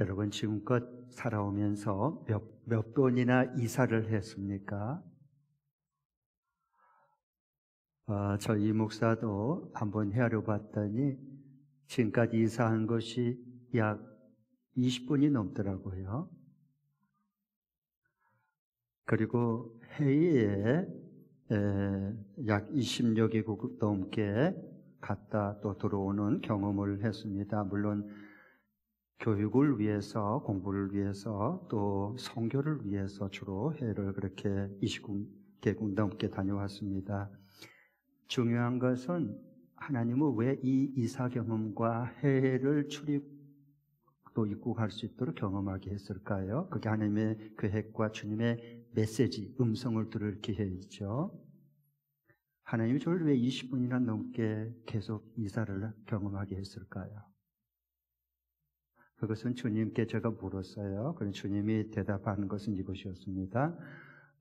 여러분 지금껏 살아오면서 몇 번이나 이사를 했습니까? 저희 목사도 한번 헤아려 봤더니 지금까지 이사한 것이 약 20번이 넘더라고요. 그리고 해외에 약 20여 개국 넘게 갔다 또 들어오는 경험을 했습니다. 물론 교육을 위해서, 공부를 위해서, 또 선교를 위해서 주로 해외를 그렇게 20개국 넘게 다녀왔습니다. 중요한 것은 하나님은 왜 이 이사 경험과 해외를 출입 또 입국할 수 있도록 경험하게 했을까요? 그게 하나님의 계획과 주님의 메시지, 음성을 들을 기회이죠. 하나님이 저를 왜 20분이나 넘게 계속 이사를 경험하게 했을까요? 그것은 주님께 제가 물었어요. 그래서 주님이 대답하는 것은 이것이었습니다.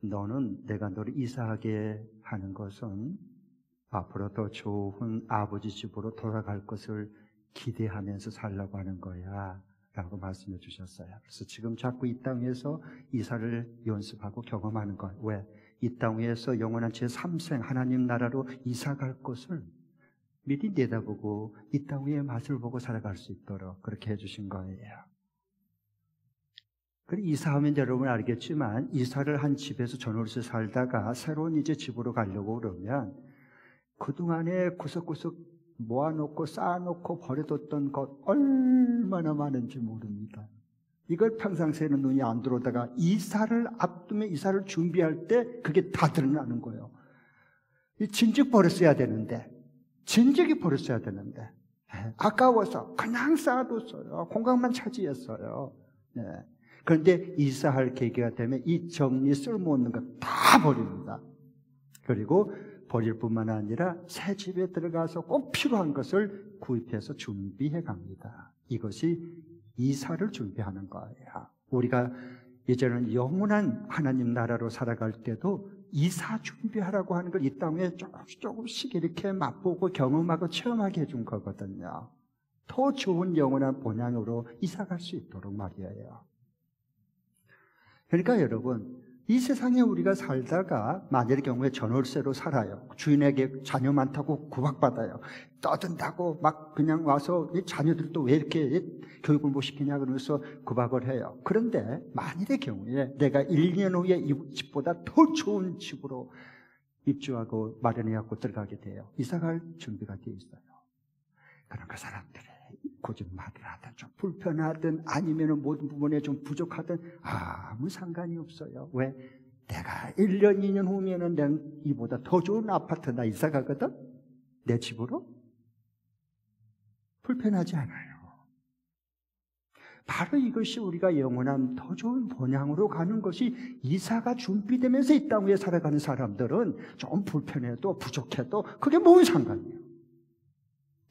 너는 내가 너를 이사하게 하는 것은 앞으로 더 좋은 아버지 집으로 돌아갈 것을 기대하면서 살라고 하는 거야 라고 말씀해 주셨어요. 그래서 지금 자꾸 이 땅에서 이사를 연습하고 경험하는 거예요. 왜? 이 땅에서 영원한 제3생 하나님 나라로 이사갈 것을 미리 내다보고 이 땅의 맛을 보고 살아갈 수 있도록 그렇게 해주신 거예요. 그리고 이사하면 여러분 알겠지만 이사를 한 집에서 전월세 살다가 새로운 이제 집으로 가려고 그러면 그동안에 구석구석 모아놓고 쌓아놓고 버려뒀던 것 얼마나 많은지 모릅니다. 이걸 평상시에는 눈이 안 들어오다가 이사를 앞두면 이사를 준비할 때 그게 다 드러나는 거예요. 진즉 버렸어야 되는데, 진즉이 버렸어야 되는데 아까워서 그냥 쌓아뒀어요. 공간만 차지했어요. 네. 그런데 이사할 계기가 되면 이 정리 쓸모없는 거 다 버립니다. 그리고 버릴 뿐만 아니라 새 집에 들어가서 꼭 필요한 것을 구입해서 준비해 갑니다. 이것이 이사를 준비하는 거예요. 우리가 이제는 영원한 하나님 나라로 살아갈 때도 이사 준비하라고 하는 걸 이 땅에 조금씩 이렇게 맛보고 경험하고 체험하게 해준 거거든요. 더 좋은 영원한 본향으로 이사갈 수 있도록 말이에요. 그러니까 여러분, 이 세상에 우리가 살다가 만일의 경우에 전월세로 살아요. 주인에게 자녀 많다고 구박받아요. 떠든다고 막 그냥 와서 이 자녀들도 왜 이렇게 교육을 못 시키냐 그러면서 구박을 해요. 그런데 만일의 경우에 내가 1년 후에 이 집보다 더 좋은 집으로 입주하고 마련해갖고 들어가게 돼요. 이사갈 준비가 되어 있어요. 그런 그 사람들이 거짓말을 하든 좀 불편하든 아니면 모든 부분에 좀 부족하든 아무 상관이 없어요. 왜? 내가 1년, 2년 후면은 난 이보다 더 좋은 아파트 나 이사 가거든? 내 집으로? 불편하지 않아요. 바로 이것이 우리가 영원한 더 좋은 본향으로 가는 것이 이사가 준비되면서 이 땅 위에 살아가는 사람들은 좀 불편해도 부족해도 그게 뭔 상관이에요.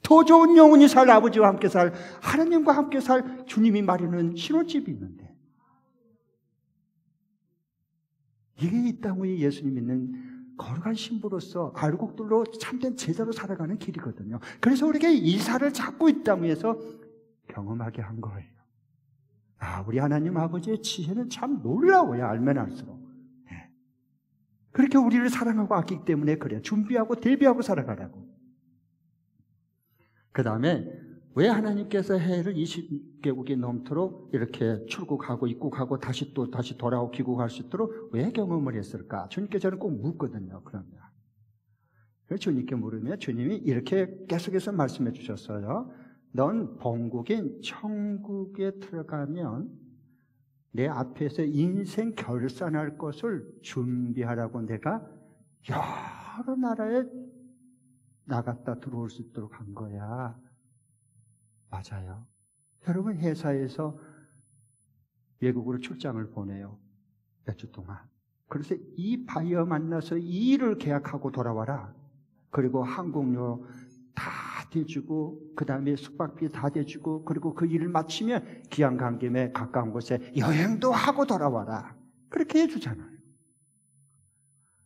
더 좋은 영원히 살 아버지와 함께 살 하나님과 함께 살 주님이 마련한 신혼집이 있는데 이게 이 땅 위에 예수님 믿는 거룩한 신부로서 알곡들로 참된 제자로 살아가는 길이거든요. 그래서 우리에게 이사를 자꾸 이 땅 위에서 경험하게 한 거예요. 우리 하나님 아버지의 지혜는 참 놀라워요. 알면 알수록. 그렇게 우리를 사랑하고 아끼기 때문에 그래요. 준비하고 대비하고 살아가라고. 그 다음에 왜 하나님께서 해를 20개국이 넘도록 이렇게 출국하고 입국하고 다시 돌아오고 귀국할 수 있도록 왜 경험을 했을까? 주님께 저는 꼭 묻거든요. 그러면 주님께 물으면 주님이 이렇게 계속해서 말씀해 주셨어요. 넌 본국인 천국에 들어가면 내 앞에서 인생 결산할 것을 준비하라고 내가 여러 나라에 나갔다 들어올 수 있도록 한 거야. 맞아요. 여러분 회사에서 외국으로 출장을 보내요. 몇 주 동안. 그래서 이 바이어 만나서 이 일을 계약하고 돌아와라. 그리고 항공료 다 대주고 그 다음에 숙박비 다 대주고 그리고 그 일을 마치면 기한 간 김에 가까운 곳에 여행도 하고 돌아와라. 그렇게 해주잖아요.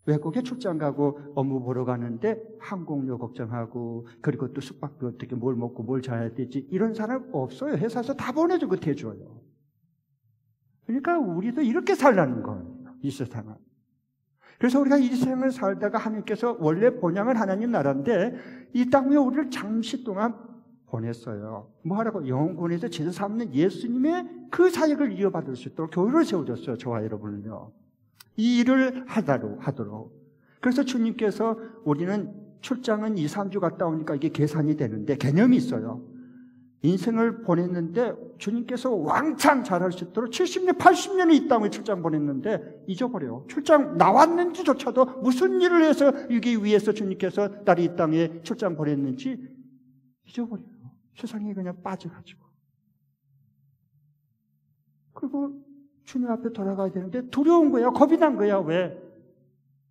외국에 출장 가고 업무 보러 가는데 항공료 걱정하고 그리고 또 숙박비 어떻게 뭘 먹고 뭘 자야 되지 이런 사람 없어요. 회사에서 다 보내주고 대줘요. 그러니까 우리도 이렇게 살라는 거예요. 이 세상은. 그래서 우리가 이 생을 살다가 하나님께서 원래 본향은 하나님 나라인데 이 땅 위에 우리를 잠시 동안 보냈어요. 뭐 하라고? 영혼권에서 제자 삼는 예수님의 그 사역을 이어받을 수 있도록 교회를 세워줬어요. 저와 여러분은요. 이 일을 하도록. 그래서 주님께서 우리는 출장은 2, 3주 갔다 오니까 이게 계산이 되는데 개념이 있어요. 인생을 보냈는데 주님께서 왕창 잘할 수 있도록 70년, 80년을 이 땅에 출장 보냈는데 잊어버려요. 출장 나왔는지조차도 무슨 일을 해서 여기 위에서 주님께서 나를 이 땅에 출장 보냈는지 잊어버려요. 세상에 그냥 빠져가지고. 그리고 주님 앞에 돌아가야 되는데 두려운 거야. 겁이 난 거야. 왜?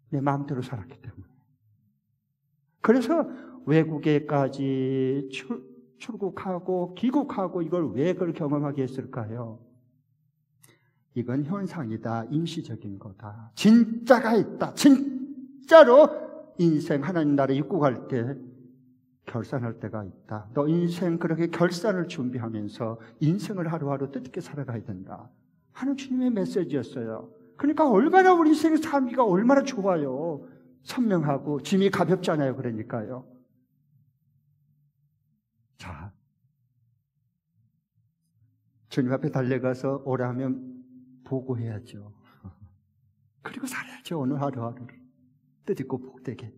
내 마음대로 살았기 때문에. 그래서 외국에까지 출국하고 귀국하고 이걸 왜 그걸 경험하게 했을까요? 이건 현상이다. 임시적인 거다. 진짜가 있다. 진짜로 인생 하나님 나라에 입국할 때 결산할 때가 있다. 너 인생 그렇게 결산을 준비하면서 인생을 하루하루 뜻있게 살아가야 된다 하는 주님의 메시지였어요. 그러니까 얼마나 우리 인생 삶이가 얼마나 좋아요. 선명하고 짐이 가볍잖아요. 그러니까요. 자, 주님 앞에 달려가서 오라면 보고해야죠. 그리고 살아야죠. 오늘 하루하루를 뜻있고 복되게.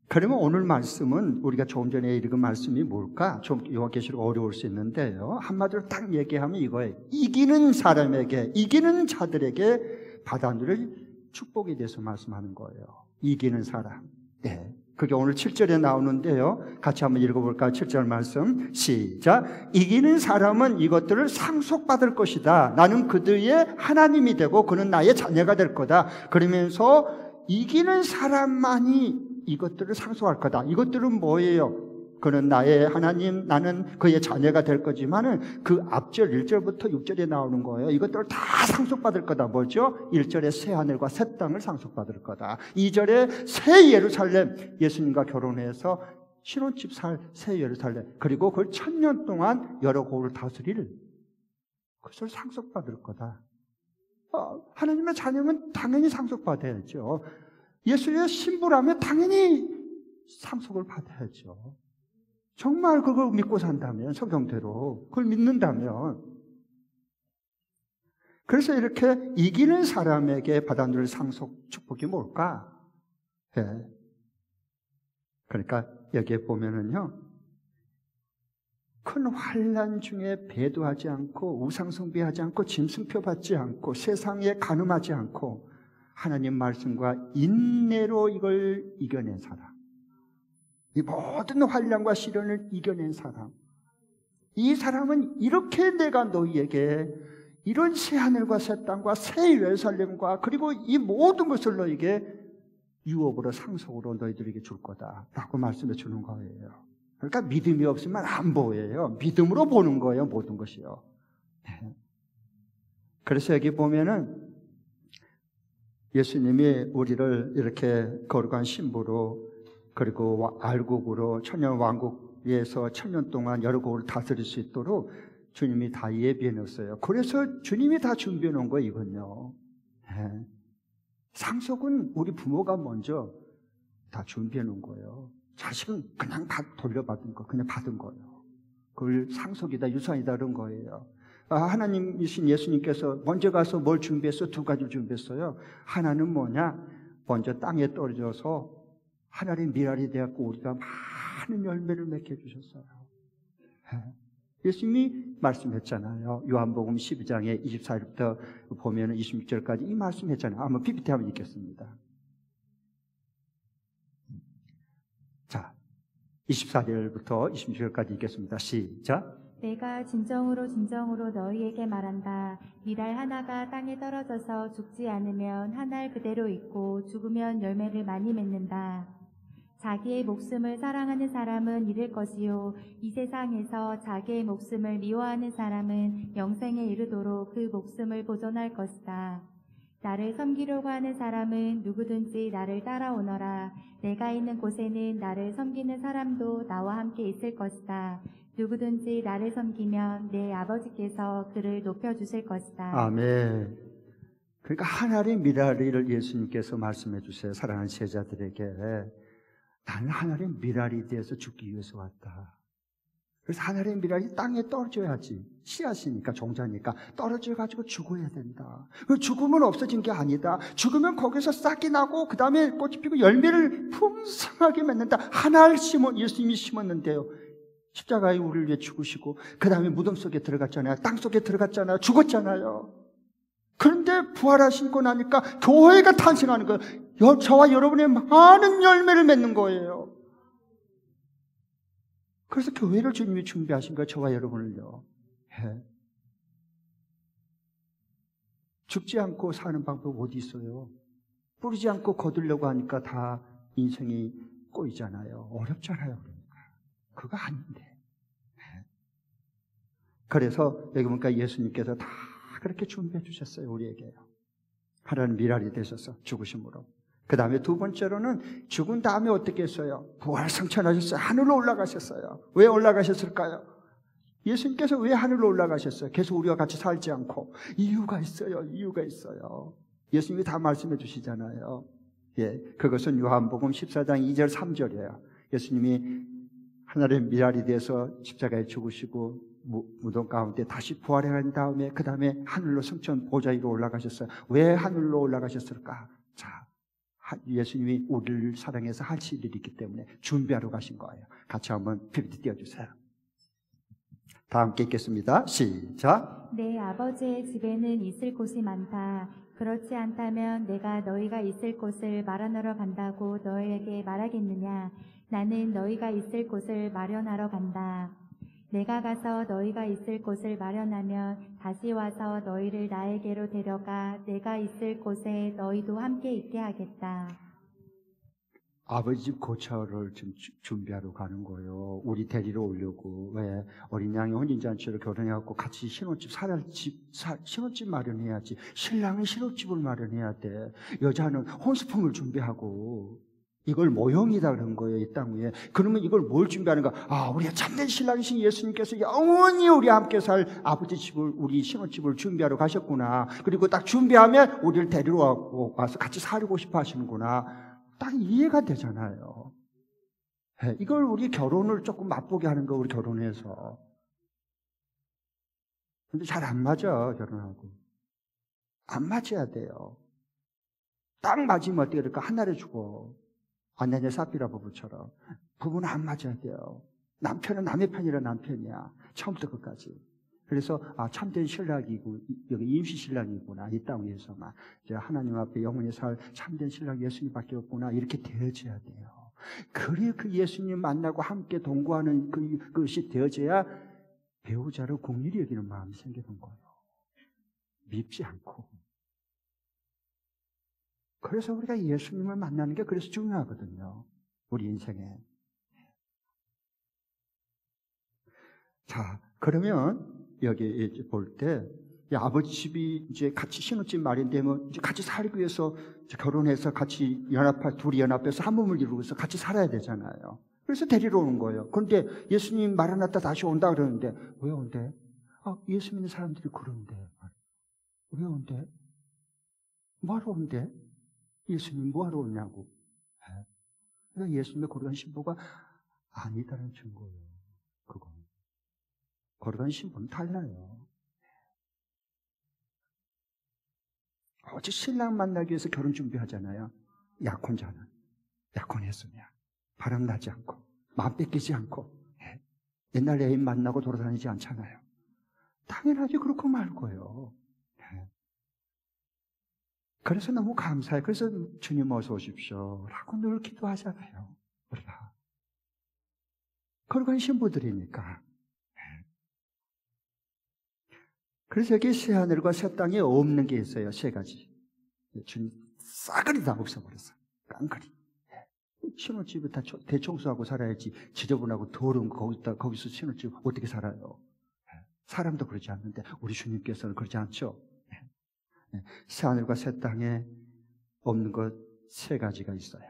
그러면 오늘 말씀은 우리가 조금 전에 읽은 말씀이 뭘까? 좀 요한계시록 어려울 수 있는데요. 한마디로 딱 얘기하면 이거예요. 이기는 사람에게, 이기는 자들에게 받아들일 축복에 대해서 말씀하는 거예요. 이기는 사람. 네. 그게 오늘 7절에 나오는데요. 같이 한번 읽어볼까요? 7절 말씀 시작. 이기는 사람은 이것들을 상속받을 것이다. 나는 그들의 하나님이 되고 그는 나의 자녀가 될 거다. 그러면서 이기는 사람만이 이것들을 상속할 거다. 이것들은 뭐예요? 그는 나의 하나님, 나는 그의 자녀가 될 거지만은 그 앞절 1절부터 6절에 나오는 거예요. 이것들을 다 상속받을 거다. 뭐죠? 1절에 새 하늘과 새 땅을 상속받을 거다. 2절에 새 예루살렘, 예수님과 결혼해서 신혼집 살 새 예루살렘, 그리고 그걸 1000년 동안 여러 고을 다스릴 그것을 상속받을 거다. 하나님의 자녀는 당연히 상속받아야죠. 예수의 신부라면 당연히 상속을 받아야죠. 정말 그걸 믿고 산다면, 성경대로 그걸 믿는다면. 그래서 이렇게 이기는 사람에게 받아들일 상속 축복이 뭘까? 예. 그러니까 여기에 보면은요, 큰 환난 중에 배도하지 않고 우상숭배하지 않고 짐승표 받지 않고 세상에 간음하지 않고 하나님 말씀과 인내로 이걸 이겨낸 사람, 이 모든 환난과 시련을 이겨낸 사람, 이 사람은 이렇게 내가 너희에게 이런 새 하늘과 새 땅과 새 예루살렘과 그리고 이 모든 것을 너희에게 유업으로 상속으로 너희들에게 줄 거다라고 말씀해 주는 거예요. 그러니까 믿음이 없으면 안 보여요. 믿음으로 보는 거예요. 모든 것이요. 네. 그래서 여기 보면은 예수님이 우리를 이렇게 거룩한 신부로 그리고 알곡으로 천년 왕국에서 1000년 동안 여러 국을 다스릴 수 있도록 주님이 다 예비해 놓았어요. 그래서 주님이 다 준비해 놓은 거예요. 이건요. 네. 상속은 우리 부모가 먼저 다 준비해 놓은 거예요. 자식은 그냥 돌려받은 거, 그냥 받은 거예요. 그걸 상속이다, 유산이다 그런 거예요. 하나님이신 예수님께서 먼저 가서 뭘 준비했어? 2가지를 준비했어요. 하나는 뭐냐? 먼저 땅에 떨어져서 하나의 미랄이 되었고 우리가 많은 열매를 맺게 해주셨어요. 예수님이 말씀했잖아요. 요한복음 12장에 24절부터 보면 26절까지 이 말씀했잖아요. 한번 PPT 한번 읽겠습니다. 자, 24절부터 26절까지 읽겠습니다. 시작. 내가 진정으로 너희에게 말한다. 미랄 하나가 땅에 떨어져서 죽지 않으면 한 알 그대로 있고 죽으면 열매를 많이 맺는다. 자기의 목숨을 사랑하는 사람은 잃을 것이요 이 세상에서 자기의 목숨을 미워하는 사람은 영생에 이르도록 그 목숨을 보존할 것이다. 나를 섬기려고 하는 사람은 누구든지 나를 따라오너라. 내가 있는 곳에는 나를 섬기는 사람도 나와 함께 있을 것이다. 누구든지 나를 섬기면 내 아버지께서 그를 높여주실 것이다. 아멘. 그러니까 하나님의 미랄을 예수님께서 말씀해 주세요. 사랑하는 제자들에게. 나는 하나님의 미랄이 되어서 죽기 위해서 왔다. 그래서 하나님의 미랄이 땅에 떨어져야지. 씨앗이니까, 종자니까 떨어져가지고 죽어야 된다. 죽으면 없어진 게 아니다. 죽으면 거기서 싹이 나고 그 다음에 꽃이 피고 열매를 풍성하게 맺는다. 하나를 예수님이 심었는데요. 십자가에 우리를 위해 죽으시고 그 다음에 무덤 속에 들어갔잖아요. 땅 속에 들어갔잖아요. 죽었잖아요. 그런데 부활하시고 나니까 교회가 탄생하는 거예요. 저와 여러분의 많은 열매를 맺는 거예요. 그래서 교회를 주님이 준비하신 거예요. 저와 여러분을요. 죽지 않고 사는 방법 어디 있어요? 뿌리지 않고 거두려고 하니까 다 인생이 꼬이잖아요. 어렵잖아요. 그러니까. 그거 아닌데. 그래서 여기 보니까 예수님께서 다 그렇게 준비해 주셨어요. 우리에게요. 하나님 미랄이 되셔서 죽으심으로. 그 다음에 두 번째로는 죽은 다음에 어떻게 했어요? 부활 성천하셨어요. 하늘로 올라가셨어요. 왜 올라가셨을까요? 예수님께서 왜 하늘로 올라가셨어요? 계속 우리와 같이 살지 않고. 이유가 있어요. 이유가 있어요. 예수님이 다 말씀해 주시잖아요. 예, 그것은 요한복음 14장 2절 3절이에요. 예수님이 하나님의 미랄이 돼서 십자가에 죽으시고 무덤 가운데 다시 부활한 다음에 그 다음에 하늘로 성천 보좌 위로 올라가셨어요. 왜 하늘로 올라가셨을까? 자, 예수님이 우리를 사랑해서 하실 일이 있기 때문에 준비하러 가신 거예요. 같이 한번 PPT 띄워주세요. 다 함께 읽겠습니다. 시작. 내 아버지의 집에는 있을 곳이 많다. 그렇지 않다면 내가 너희가 있을 곳을 마련하러 간다고 너희에게 말하겠느냐? 나는 너희가 있을 곳을 마련하러 간다. 내가 가서 너희가 있을 곳을 마련하면 다시 와서 너희를 나에게로 데려가 내가 있을 곳에 너희도 함께 있게 하겠다. 아버지 집 고차를 지금 준비하러 가는 거예요. 우리 데리러 오려고. 왜? 어린 양이 혼인잔치로 결혼해갖고 같이 신혼집 마련해야지. 신랑은 신혼집을 마련해야 돼. 여자는 혼수품을 준비하고. 이걸 모형이다 그런 거예요. 이 땅 위에. 그러면 이걸 뭘 준비하는가? 아, 우리가 참된 신랑이신 예수님께서 영원히 우리와 함께 살 아버지 집을, 우리 신혼집을 준비하러 가셨구나. 그리고 딱 준비하면 우리를 데리러 와서 같이 살고 싶어 하시는구나. 딱 이해가 되잖아요. 이걸 우리 결혼을 조금 맛보게 하는 거, 우리 결혼해서. 근데 잘 안 맞아, 결혼하고. 안 맞아야 돼요. 딱 맞으면 어떻게 될까? 한날에 죽어. 안나냐 사피라 부부처럼. 부부는 안 맞아야 돼요. 남편은 남의 편이라 남편이야. 처음부터 끝까지. 그래서 참된 신랑이고 여기 임시 신랑이구나. 이 땅 위에서만 하나님 앞에 영원히 살 참된 신랑 예수님밖에 없구나. 이렇게 되어져야 돼요. 그래 그 예수님 만나고 함께 동거하는 그것이 되어져야 배우자를 긍휼히 여기는 마음이 생기는 거예요. 밉지 않고. 그래서 우리가 예수님을 만나는 게 그래서 중요하거든요. 우리 인생에. 자, 그러면 여기 볼 때 아버지 집이 이제 같이 신혼집 마련되면 이제 같이 살기 위해서 결혼해서 같이 둘이 연합해서 한 몸을 이루고서 같이 살아야 되잖아요. 그래서 데리러 오는 거예요. 그런데 예수님 마라나타 다시 온다 그러는데 왜 온대? 예수 믿는 사람들이 그러는데 왜 온대? 뭐하러 온대? 예수님 뭐하러 오냐고. 그러니까 예수님의 거룩한 신부가 아니다라는 증거예요. 그거. 거룩한 신부는 달라요. 어제 신랑 만나기 위해서 결혼 준비하잖아요. 약혼자는. 약혼했으냐. 바람나지 않고, 마음 뺏기지 않고, 옛날 애인 만나고 돌아다니지 않잖아요. 당연하게 그렇고 말고요. 그래서 너무 감사해요. 그래서 주님 어서 오십시오 라고 늘 기도하잖아요. 우리가. 거룩한 신부들이니까. 그래서 여기 새 하늘과 새 땅에 없는 게 있어요. 세 가지. 주님 싸그리 다 없애버렸어요. 깡그리. 신혼집을 다 대청소하고 살아야지. 지저분하고 더러운 거 거기서 신혼집 어떻게 살아요? 사람도 그러지 않는데 우리 주님께서는 그러지 않죠. 새하늘과 새 땅에 없는 것 세 가지가 있어요.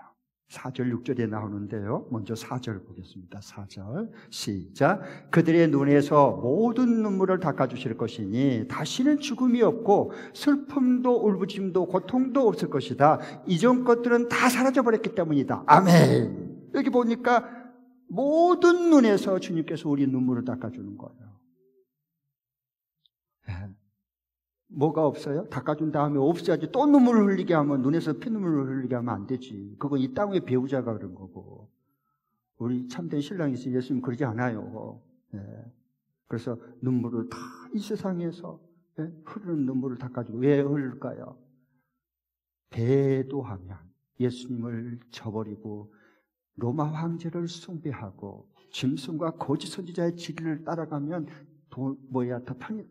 4절, 6절에 나오는데요. 먼저 4절 보겠습니다. 4절 시작. 그들의 눈에서 모든 눈물을 닦아주실 것이니 다시는 죽음이 없고 슬픔도 울부짖음도 고통도 없을 것이다. 이전 것들은 다 사라져버렸기 때문이다. 아멘. 여기 보니까 모든 눈에서 주님께서 우리 눈물을 닦아주는 거예요. 뭐가 없어요? 닦아준 다음에 없어야지 또 눈물을 흘리게 하면, 눈에서 피눈물을 흘리게 하면 안 되지. 그건 이 땅의 배우자가 그런 거고, 우리 참된 신랑이신 예수님 그러지 않아요. 그래서 눈물을 다 이 세상에서 흐르는 눈물을 닦아주고. 왜 흘릴까요? 배도하면 예수님을 저버리고 로마 황제를 숭배하고 짐승과 거짓 선지자의 진리를 따라가면 더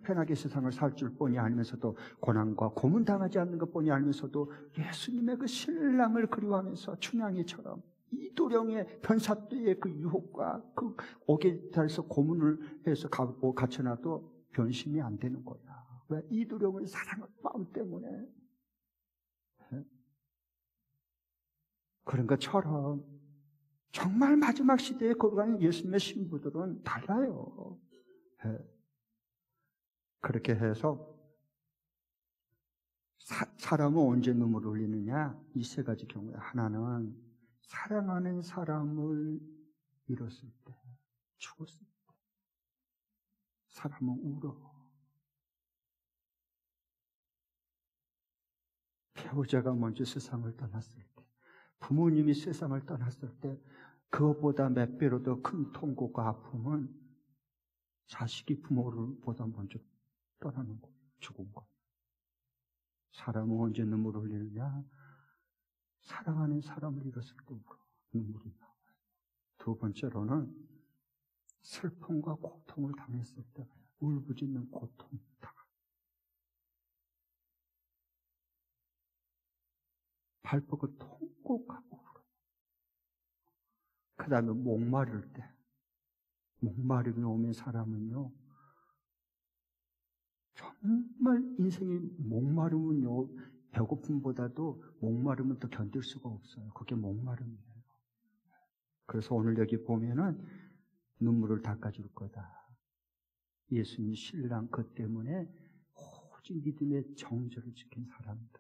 편하게 세상을 살 줄 뻔히 알면서도 고난과 고문당하지 않는 것 뻔히 알면서도 예수님의 그 신랑을 그리워하면서 춘향이처럼 이도령의 변사또의 그 유혹과 그 옥에 달서 고문을 해서 갇혀놔도 변심이 안 되는 거야. 왜? 이도령을 사랑하는 마음 때문에. 그런 것처럼 정말 마지막 시대에 걸어가는 예수님의 신부들은 달라요. 그렇게 해서 사람은 언제 눈물을 흘리느냐? 이 세 가지 경우에, 하나는 사랑하는 사람을 잃었을 때, 죽었을 때 사람은 울어. 배우자가 먼저 세상을 떠났을 때, 부모님이 세상을 떠났을 때 그것보다 몇 배로 더 큰 통고가 아픔은 자식이 부모를 보다 먼저 떠나는 거예요. 죽은 거예요. 사람은 언제 눈물을 흘리느냐? 사랑하는 사람을 잃었을 때 눈물이 나와요. 두 번째로는 슬픔과 고통을 당했을 때 울부짖는 고통을 당해요. 발버그 통곡하고 울어요. 그 다음에 목마를 때, 목마름이 오면 사람은요, 정말 인생의 목마름은요, 배고픔보다도 목마름은 더 견딜 수가 없어요. 그게 목마름이에요. 그래서 오늘 여기 보면은 눈물을 닦아줄 거다. 예수님 신랑 그 때문에 오직 믿음의 정절을 지킨 사람들,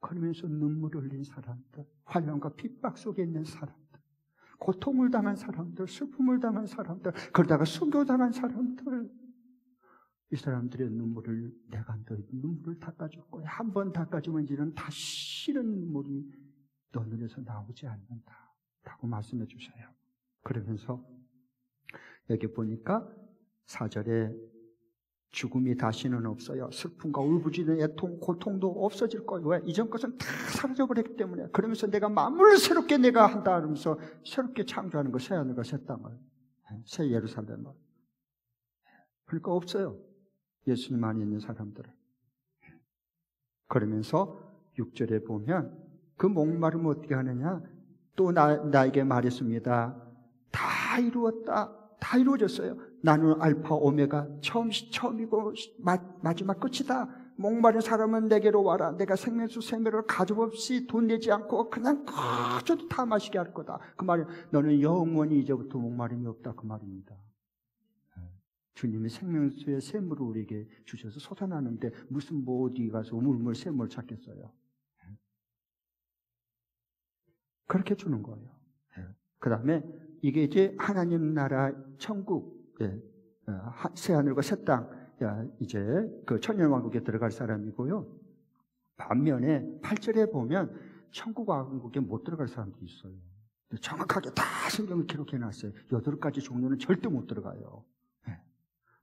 그러면서 눈물을 흘린 사람들, 환난과 핍박 속에 있는 사람들, 고통을 당한 사람들, 슬픔을 당한 사람들, 그러다가 순교당한 사람들, 이 사람들의 눈물을 내가 너희 눈물을 닦아줄 거야. 한 번 닦아주면 이제는 다시는 눈물이 너 눈에서 나오지 않는다 라고 말씀해 주셔요. 그러면서 여기 보니까 4절에 죽음이 다시는 없어요. 슬픔과 울부짖는 애통, 고통도 없어질 거예요. 왜? 이전 것은 다 사라져버렸기 때문에. 그러면서 내가 만물을 새롭게 내가 한다 하면서 새롭게 창조하는 거, 새 하늘과 새 땅을, 새 예루살렘을. 그러니까 없어요. 예수님 안에 있는 사람들은. 그러면서 6절에 보면 그 목마름을 어떻게 하느냐? 또 나에게 말했습니다. 다 이루었다. 다 이루어졌어요. 나는 알파 오메가, 처음이고 마지막 끝이다. 목마른 사람은 내게로 와라. 내가 생명수 생명을 가족없이 돈 내지 않고 그냥 그저도 다 마시게 할 거다. 그 말은 너는 영원히 이제부터 목마름이 없다, 그 말입니다. 주님이 생명수의 샘물을 우리에게 주셔서 솟아나는데 무슨 어디 가서 우물물 샘물 찾겠어요. 그렇게 주는 거예요. 그 다음에 이게 이제 하나님 나라 천국, 새하늘과 새 땅, 이제 그 천년왕국에 들어갈 사람이고요. 반면에 8절에 보면 천국왕국에 못 들어갈 사람들이 있어요. 정확하게 다 성경을 기록해 놨어요. 8가지 종류는 절대 못 들어가요.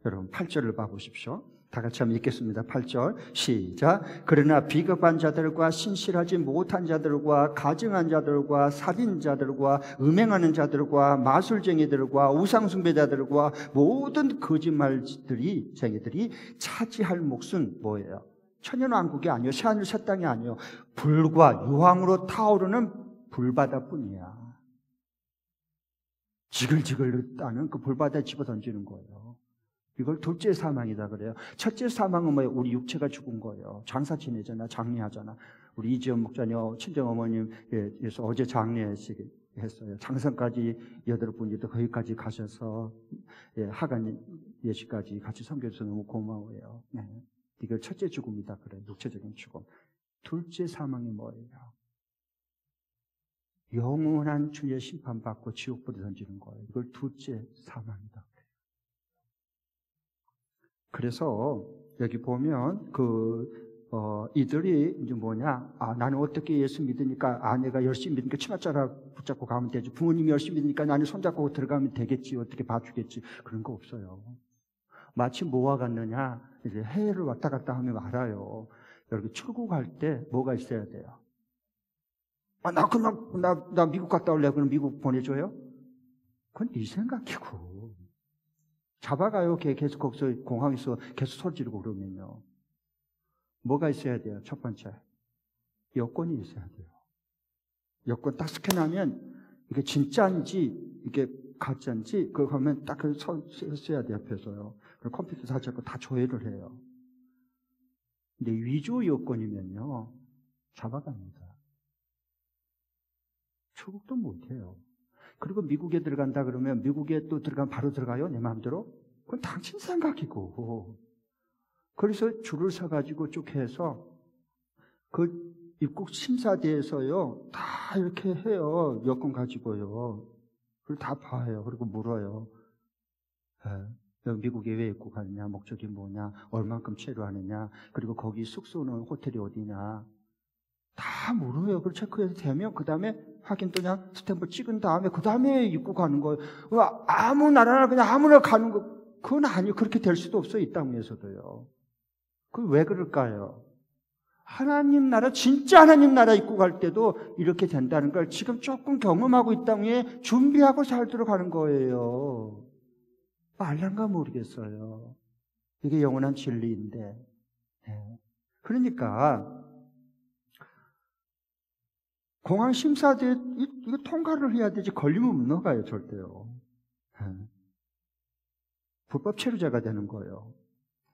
여러분 8절을 봐보십시오. 다 같이 한번 읽겠습니다. 8절 시작. 그러나 비겁한 자들과 신실하지 못한 자들과 가증한 자들과 살인자들과 음행하는 자들과 마술쟁이들과 우상숭배자들과 모든 거짓말쟁이들이 차지할 몫은 뭐예요? 천년왕국이 아니요, 새하늘 새 땅이 아니요, 불과 유황으로 타오르는 불바다뿐이야. 지글지글 따는 그 불바다에 집어던지는 거예요. 이걸 둘째 사망이다 그래요. 첫째 사망은 뭐예요? 우리 육체가 죽은 거예요. 장사 지내잖아, 장례하잖아. 우리 이지연 목자님 친정 어머님께서 어제 장례했어요. 장성까지 8분이 또 거기까지 가셔서 하간 예식까지 같이 섬겨줘서 너무 고마워요. 네. 이걸 첫째 죽음이다 그래요. 육체적인 죽음. 둘째 사망이 뭐예요? 영원한 주의 심판받고 지옥불에 던지는 거예요. 이걸 둘째 사망이다. 그래서 여기 보면 이들이 이제 뭐냐? 나는 어떻게 예수 믿으니까 아내가 열심히 믿으니까 치맛자락 붙잡고 가면 되지. 부모님이 열심히 믿으니까 나는 손잡고 들어가면 되겠지. 어떻게 봐주겠지. 그런 거 없어요. 마치 뭐와 같느냐? 이제 해외를 왔다 갔다 하면 알아요. 여러분 출국할 때 뭐가 있어야 돼요? 나 미국 갔다 올래. 그럼 미국 보내줘요? 그건 네 생각이고. 잡아가요. 계속 거기서 공항에서 계속 소리 지르고 그러면요. 뭐가 있어야 돼요? 첫 번째. 여권이 있어야 돼요. 여권 딱 스캔하면 이게 진짜인지 이게 가짜인지 그거 하면 딱 써야 돼요. 옆에서요. 그리고 컴퓨터 자체가 다 조회를 해요. 근데 위조 여권이면요. 잡아갑니다. 출국도 못해요. 그리고 미국에 들어간다 그러면 미국에 또 들어가면 바로 들어가요? 내 마음대로? 그건 당신 생각이고. 그래서 줄을 서가지고 쭉 해서 그 입국 심사대에서요. 다 이렇게 해요. 여권 가지고요. 그리고 다 봐요. 그리고 물어요. 미국에 왜 입국하느냐? 목적이 뭐냐? 얼만큼 체류하느냐? 그리고 거기 숙소는 호텔이 어디냐? 다 물어요. 그걸 체크해서 되면 그 다음에 확인 또 그냥 스탬프 찍은 다음에 그 다음에 입국하는 거예요. 아무 나라나 그냥 아무나 가는 거 그건 아니에요. 그렇게 될 수도 없어요. 이 땅에서도요. 그 왜 그럴까요? 하나님 나라 진짜 하나님 나라 입국할 때도 이렇게 된다는 걸 지금 조금 경험하고 이 땅에 준비하고 살도록 하는 거예요. 말란가 모르겠어요. 이게 영원한 진리인데. 그러니까 공항 심사대 이거 통과를 해야 되지 걸리면 못 나가요. 절대요. 불법 체류자가 되는 거예요.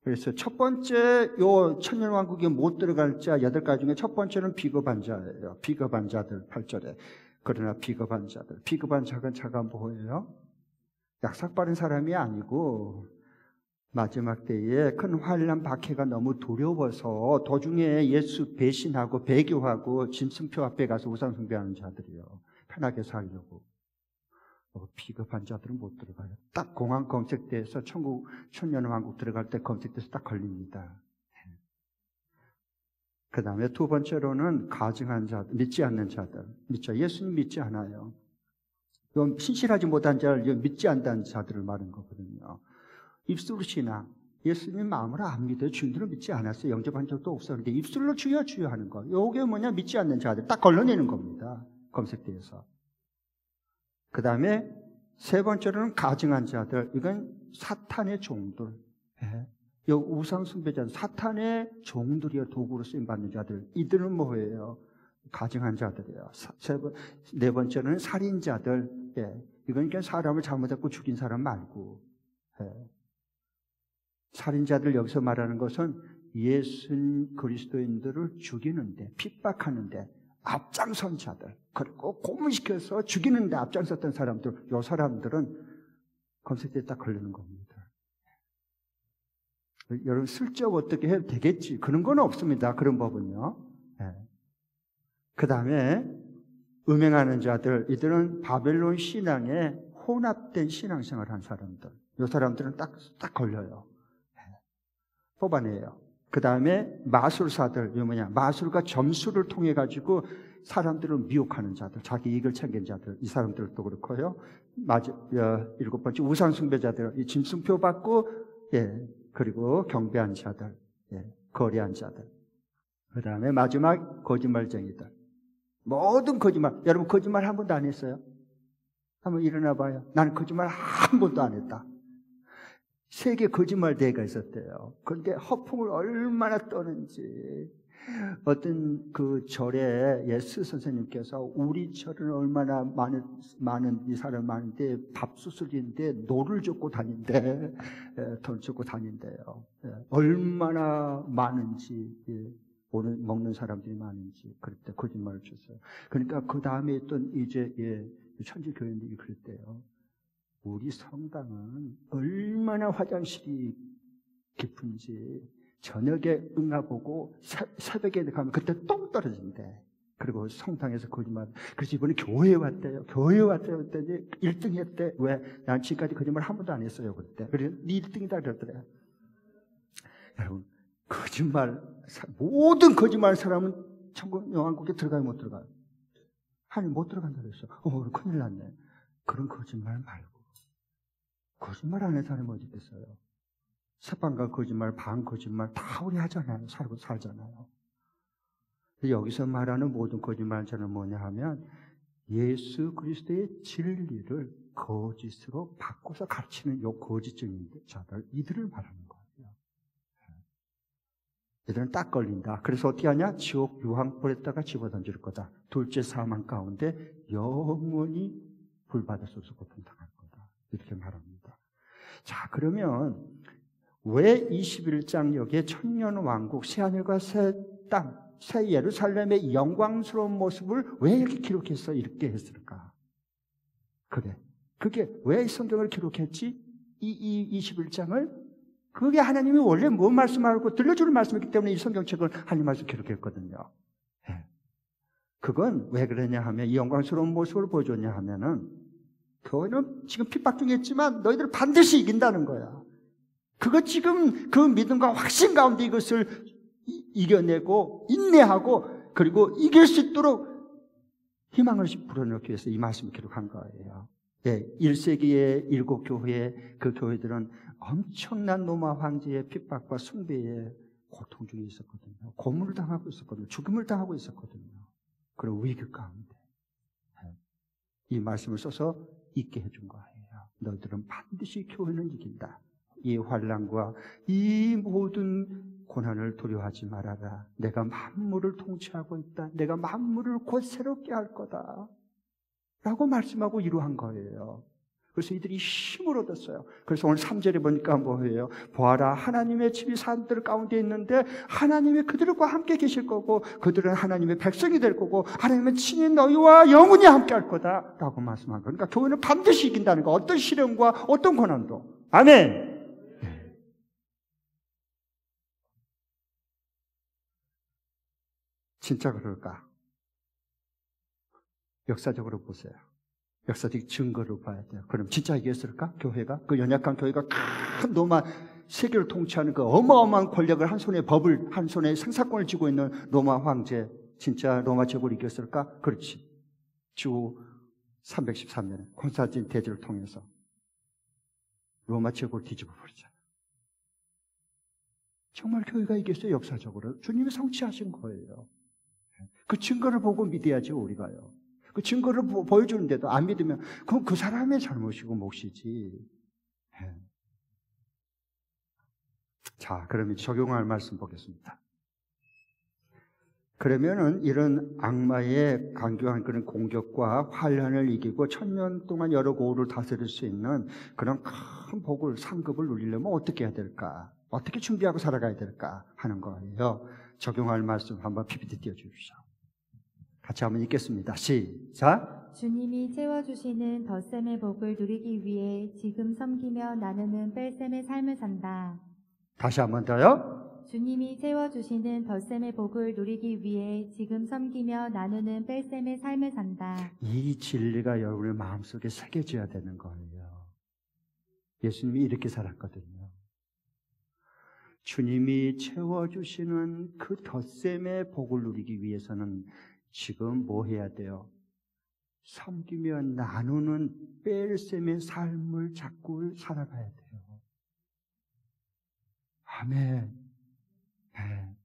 그래서 첫 번째 요 천년왕국에 못 들어갈 자 8가지 중에 첫 번째는 비겁한 자예요. 비겁한 자들 8절에. 그러나 비겁한 자들. 비겁한 자가 뭐예요? 약삭빠른 사람이 아니고 마지막 때에 큰 환난 박해가 너무 두려워서 도중에 예수 배신하고 배교하고 짐승표 앞에 가서 우상 숭배하는 자들이요. 편하게 살려고. 비겁한 자들은 못 들어가요. 딱 공항 검색대에서 천년왕국 들어갈 때 검색대에서 딱 걸립니다. 그 다음에 두 번째로는 가증한 자들, 믿지 않는 자들. 예수님 믿지 않아요. 신실하지 못한 자를 믿지 않는 자들을 말하는 거거든요. 입술로 신앙. 예수님 마음으로 안 믿어요. 주님들은 믿지 않았어요. 영접한 적도 없어요. 근데 입술로 주여 하는 거. 요게 뭐냐? 믿지 않는 자들. 딱 걸러내는 겁니다. 검색대에서. 그 다음에 세 번째로는 가증한 자들. 이건 사탄의 종들. 우상 숭배자들. 사탄의 종들이요. 도구로 쓰임받는 자들. 이들은 뭐예요? 가증한 자들이에요. 네 번째는 살인자들. 이건 그냥 사람을 잘못했고 죽인 사람 말고. 살인자들 여기서 말하는 것은 예수 그리스도인들을 죽이는데, 핍박하는데 앞장선 자들, 그리고 고문시켜서 죽이는데 앞장섰던 사람들, 이 사람들은 검색대에 딱 걸리는 겁니다. 여러분 슬쩍 어떻게 해도 되겠지, 그런 건 없습니다. 그런 법은요. 그 다음에 음행하는 자들, 이들은 바벨론 신앙에 혼합된 신앙생활을 한 사람들. 이 사람들은 딱 걸려요. 뽑아내요. 그 다음에 마술사들, 이게 뭐냐? 마술과 점수를 통해 가지고 사람들을 미혹하는 자들, 자기 이익을 챙긴 자들, 이 사람들도 그렇고요. 일곱 번째 우상숭배자들, 이 짐승표 받고, 그리고 경배한 자들, 거래한 자들. 그 다음에 마지막 거짓말쟁이들. 모든 거짓말. 여러분 거짓말 한 번도 안 했어요? 한번 일어나 봐요. 나는 거짓말 한 번도 안 했다. 세계 거짓말 대회가 있었대요. 그런데 허풍을 얼마나 떠는지. 어떤 그 절에 예수 선생님께서 우리 절은 얼마나 많은 이 사람 많은데 밥수술인데 노를 젓고 다닌대, 돈 젓고 다닌대요. 얼마나 많은지, 오늘 먹는 사람들이 많은지 그럴 때 거짓말을 쳤어요. 그러니까 그 다음에 있던 이제 천주 교인들이 그랬대요. 우리 성당은 얼마나 화장실이 깊은지 저녁에 응아보고 새벽에 가면 그때 똥 떨어진대. 그리고 성당에서 거짓말. 그래서 이번에 교회에 왔대요. 교회에 왔대요. 그랬더니 1등 했대. 왜? 난 지금까지 거짓말 한 번도 안 했어요. 그때. 그래서 네 1등이다 그러더래. 여러분, 거짓말, 모든 거짓말 사람은 천국 영왕국에 들어가요, 못 들어가요? 하나님 못 들어간다 그랬어. 큰일 났네. 그런 거짓말 말고. 거짓말 안 하는 사람이 어디 있겠어요? 새빵간 거짓말, 반 거짓말 다 우리 하잖아요. 살고 살잖아요. 여기서 말하는 모든 거짓말자는 뭐냐 하면 예수 그리스도의 진리를 거짓으로 바꿔서 가르치는 요 거짓적인 자들, 이들을 말하는 거예요. 이들은 딱 걸린다. 그래서 어떻게 하냐? 지옥 유황불에다가 집어던질 거다. 둘째 사망 가운데 영원히 불받아서서 고통당할 거다. 이렇게 말합니다. 자, 그러면 왜 21장 여기에 천년왕국, 새하늘과 새 땅, 새 예루살렘의 영광스러운 모습을 왜 이렇게 기록해서 이렇게 했을까? 그게 왜 성경을 기록했지? 이 21장을? 그게 하나님이 원래 뭔 말씀하고 들려주는 말씀이기 때문에 이 성경책을 하나님 말씀 기록했거든요. 그건 왜 그러냐 하면 이 영광스러운 모습을 보여줬냐 하면은 교회는 지금 핍박 중에 있지만 너희들 반드시 이긴다는 거야. 그거 지금 그 믿음과 확신 가운데 이것을 이겨내고 인내하고 그리고 이길 수 있도록 희망을 불어넣기 위해서 이 말씀을 기록한 거예요. 1세기의 7교회, 그 교회들은 엄청난 로마 황제의 핍박과 숭배의 고통 중에 있었거든요. 고문을 당하고 있었거든요. 죽음을 당하고 있었거든요. 그런 위기 가운데 이 말씀을 써서 있게 해준 거예요. 너희들은 반드시 교회는 이긴다. 이 환난과 이 모든 고난을 두려워하지 말아라. 내가 만물을 통치하고 있다. 내가 만물을 곧 새롭게 할 거다. 라고 말씀하고 이루한 거예요. 그래서 이들이 힘을 얻었어요. 그래서 오늘 3절에 보니까 뭐예요? 보아라, 하나님의 집이 사람들 가운데 있는데 하나님이 그들과 함께 계실 거고 그들은 하나님의 백성이 될 거고 하나님은 친히 너희와 영원히 함께 할 거다 라고 말씀한 거예요. 그러니까 교회는 반드시 이긴다는 거. 어떤 시련과 어떤 고난도. 아멘. 진짜 그럴까? 역사적으로 보세요. 역사적 증거를 봐야 돼요. 그럼 진짜 이겼을까? 교회가? 그 연약한 교회가 큰 로마 세계를 통치하는 그 어마어마한 권력을 한 손에 법을 한 손에 생사권을 쥐고 있는 로마 황제, 진짜 로마 제국을 이겼을까? 그렇지. 주 313년에 콘스탄틴 대제를 통해서 로마 제국을 뒤집어 버리잖아요. 정말 교회가 이겼어요. 역사적으로. 주님이 성취하신 거예요. 그 증거를 보고 믿어야죠, 우리가요. 그 증거를 보여주는데도 안 믿으면 그건 그 사람의 잘못이고 몫이지. 자, 그럼 이제 적용할 말씀 보겠습니다. 그러면은 이런 악마의 강경한 그런 공격과 환난을 이기고 1000년 동안 여러 고울을 다스릴 수 있는 그런 큰 복을, 상급을 누리려면 어떻게 해야 될까? 어떻게 준비하고 살아가야 될까? 하는 거예요. 적용할 말씀 한번 PPT 띄워주십시오. 같이 한번 읽겠습니다. 시작. 주님이 채워주시는 덧셈의 복을 누리기 위해 지금 섬기며 나누는 뺄셈의 삶을 산다. 다시 한번 더요. 주님이 채워주시는 덧셈의 복을 누리기 위해 지금 섬기며 나누는 뺄셈의 삶을 산다. 이 진리가 여러분의 마음속에 새겨져야 되는 거예요. 예수님이 이렇게 살았거든요. 주님이 채워주시는 그 덧셈의 복을 누리기 위해서는 지금 뭐 해야 돼요? 섬기며 나누는 뺄셈의 삶을 자꾸 살아가야 돼요. 아멘. 네.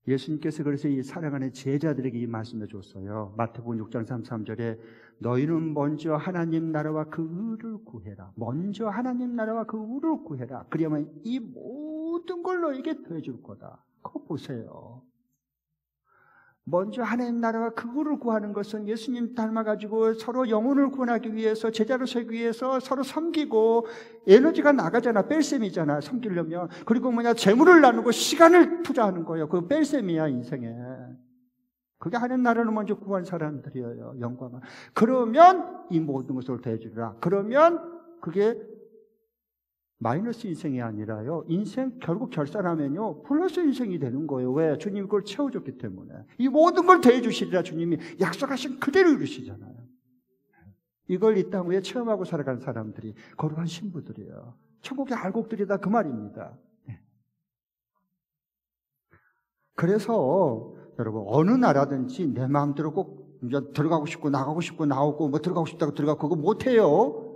예수님께서 그래서 이 사랑하는 제자들에게 이 말씀을 줬어요. 마태복음 6장 33절에 너희는 먼저 하나님 나라와 그 의를 구해라. 먼저 하나님 나라와 그 의를 구해라. 그러면 이 모든 걸 너에게 더해줄 거다. 그거 보세요. 먼저 하나님 나라와 그 의를 구하는 것은 예수님 닮아가지고 서로 영혼을 구원하기 위해서, 제자로 세우기 위해서 서로 섬기고, 에너지가 나가잖아. 뺄셈이잖아, 섬기려면. 그리고 재물을 나누고 시간을 투자하는 거예요. 그거 뺄셈이야, 인생에. 그게 하나님 나라를 먼저 구한 사람들이에요. 영광을. 그러면 이 모든 것을 더해주리라. 그러면 그게 마이너스 인생이 아니라요, 인생 결국 결산하면요 플러스 인생이 되는 거예요. 왜? 주님이 그걸 채워줬기 때문에. 이 모든 걸 더해주시리라 주님이 약속하신 그대로 이루시잖아요. 이걸 이 땅 위에 체험하고 살아가는 사람들이 거룩한 신부들이에요. 천국의 알곡들이다, 그 말입니다. 그래서 여러분, 어느 나라든지 내 마음대로 꼭 들어가고 싶고 나가고 싶고 나오고 들어가고 싶다고 들어가고 그거 못해요.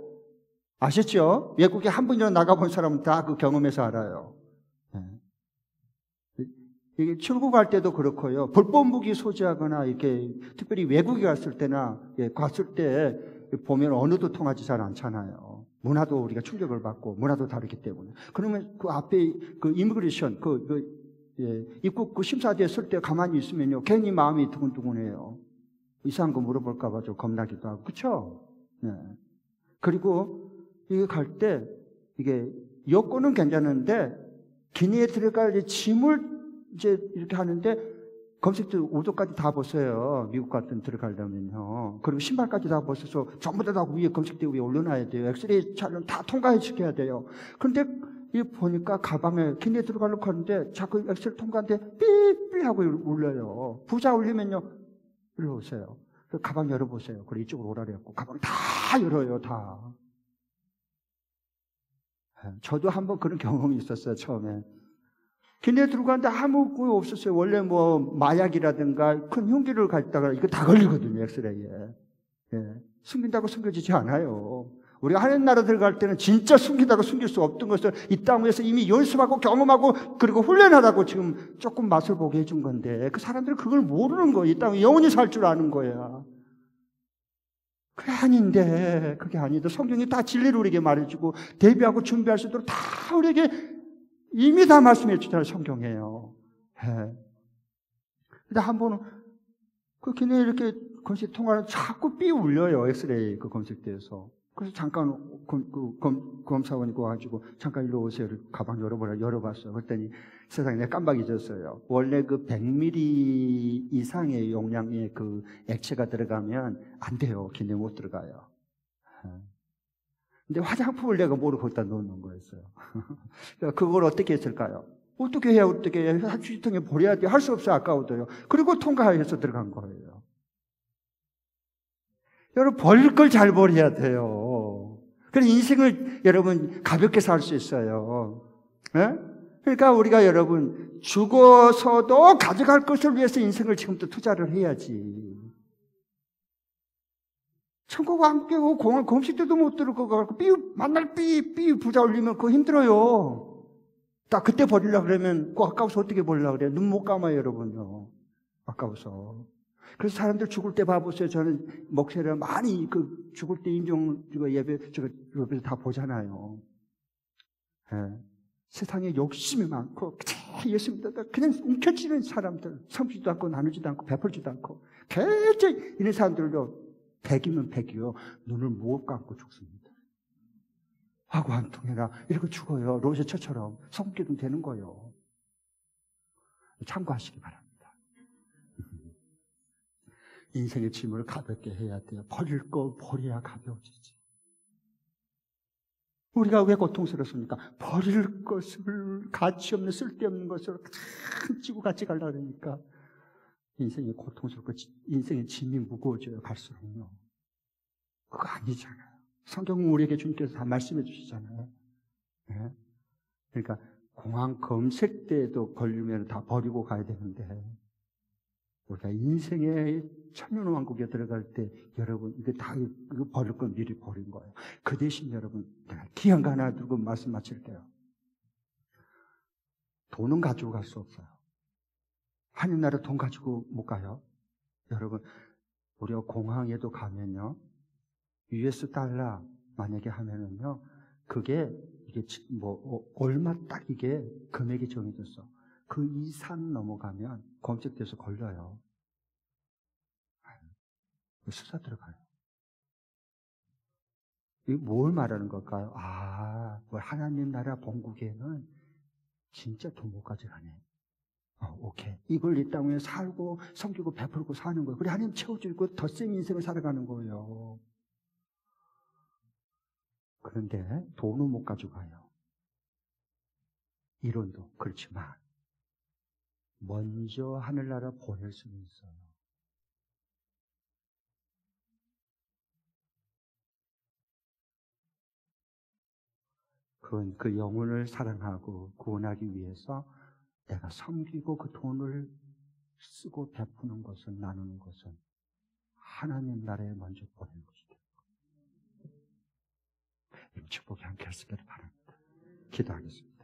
아셨죠? 외국에 한 번이라도 나가본 사람은 다 그 경험해서 알아요. 이게 출국할 때도 그렇고요. 불법 무기 소지하거나 이렇게 특별히 외국에 갔을 때나 갔을 때 보면 언어도 통하지 잘 않잖아요. 문화도 우리가 충격을 받고 문화도 다르기 때문에. 그러면 그 앞에 그 이미그레이션 입국 그 심사대에 설 때 가만히 있으면요 괜히 마음이 두근두근해요. 이상한 거 물어볼까 봐 좀 겁나기도 하고, 그렇죠? 네. 그리고 이게 갈 때, 이게, 여권은 괜찮은데, 기내에 들어갈 짐을 이제 이렇게 하는데, 검색대 옷까지 다 벗어요. 미국 같은 들어가려면요. 그리고 신발까지 다 벗어서 전부 다 위에 검색대 위에 올려놔야 돼요. 엑스레이 촬영 다 통과시켜야 돼요. 그런데, 이 보니까 가방에 기내에 들어가려고 하는데, 자꾸 엑스레이 통과하는데, 삐삐 하고 울려요. 부자 울리면요, 일로 오세요. 가방 열어보세요. 그리고 이쪽으로 오라 그랬고, 가방 다 열어요, 다. 저도 한번 그런 경험이 있었어요, 처음에. 기내에 들어가는데 아무 거 없었어요. 원래 마약이라든가 큰 흉기를 갖다가 이거 다 걸리거든요, 엑스레이에. 숨긴다고 숨겨지지 않아요. 우리가 하나님 나라 들어갈 때는 진짜 숨긴다고 숨길 수 없던 것을 이 땅에서 이미 연습하고 경험하고 그리고 훈련하라고 지금 조금 맛을 보게 해준 건데, 그 사람들은 그걸 모르는 거예요. 이 땅에 영원히 살 줄 아는 거야. 그게 아닌데, 그게 아닌데, 성경이 다 진리를 우리에게 말해주고, 대비하고 준비할 수 있도록 다 우리에게 이미 다 말씀해 주잖아요, 성경에요. 근데 한 번은, 그 기내에 이렇게 검색 통화를 자꾸 삐 울려요, 엑스레이 그 검색대에서. 그래서 잠깐 검사원이 와가지고, 잠깐 일로 오세요. 가방 열어봤어요. 그랬더니 세상에 내가 깜빡 잊었어요. 원래 그 100ml 이상의 용량의 그 액체가 들어가면 안 돼요. 기내에 못 들어가요. 근데 화장품을 내가 모르고 거기다 넣는 거였어요. 그걸 어떻게 했을까요? 어떻게 해야 주지통에 버려야 돼. 할 수 없어요. 아까워도요. 그리고 통과해서 들어간 거예요. 여러분, 버릴 걸 잘 버려야 돼요. 그래서 인생을 여러분 가볍게 살 수 있어요. 그러니까 우리가 여러분 죽어서도 가져갈 것을 위해서 인생을 지금부터 투자를 해야지. 천국 안 깨고 공항 검식대도 못 들고 가고 만날 삐 부자 올리면 그거 힘들어요. 딱 그때 버리려고 그러면 그거 아까워서 어떻게 버리려고 그래요? 눈 못 감아요, 여러분요. 아까워서. 그래서 사람들 죽을 때 봐보세요. 저는 목사를 많이 죽을 때 임종 예배 옆에서 다 보잖아요. 세상에 욕심이 많고 예수 믿다가 그냥 움켜쥐는 사람들, 섬기지도 않고 나누지도 않고 베풀지도 않고 개째 이런 사람들도 100이면 100이요. 눈을 못 감고 죽습니다. 하고 한 통해라 이러고 죽어요. 로제처처럼 성기둥 되는 거예요. 참고하시기 바랍니다. 인생의 짐을 가볍게 해야 돼요. 버릴 거 버려야 가벼워지지. 우리가 왜 고통스럽습니까? 버릴 것을, 가치 없는 쓸데없는 것을 찌고 같이 가려고 하니까 인생이 고통스럽고 인생의 짐이 무거워져요. 갈수록요. 그거 아니잖아요. 성경은 우리에게 주님께서 다 말씀해 주시잖아요. 네? 그러니까 공항 검색대에도 걸리면 다 버리고 가야 되는데 우리가 인생의 천년왕국에 들어갈 때 여러분 이거 다 이거 버릴 건 미리 버린 거예요. 그 대신 여러분 내가 귀한 거 하나 들고 말씀 마칠게요. 돈은 가지고 갈 수 없어요. 하나님 나라 돈 가지고 못 가요. 여러분, 우리가 공항에도 가면요, US 달러 만약에 하면은요, 그게 이게 얼마 딱 이게 금액이 정해졌어. 그 이상 넘어가면 검색돼서 걸려요. 수사 들어가요. 이게 뭘 말하는 걸까요? 하나님 나라 본국에는 진짜 돈 못 가져가네. 오케이. 이걸 이 땅에 살고 섬기고 베풀고 사는 거예요. 그래, 하나님 채워주고 더 센 인생을 살아가는 거예요. 그런데 돈은 못 가져가요. 이론도 그렇지만 먼저 하늘나라 보낼 수는 있어요. 그건 그 영혼을 사랑하고 구원하기 위해서 내가 섬기고 그 돈을 쓰고 베푸는 것은, 나누는 것은 하나님 나라에 먼저 보내는 것이다. 이 축복이 함께 하시기를 바랍니다. 기도하겠습니다.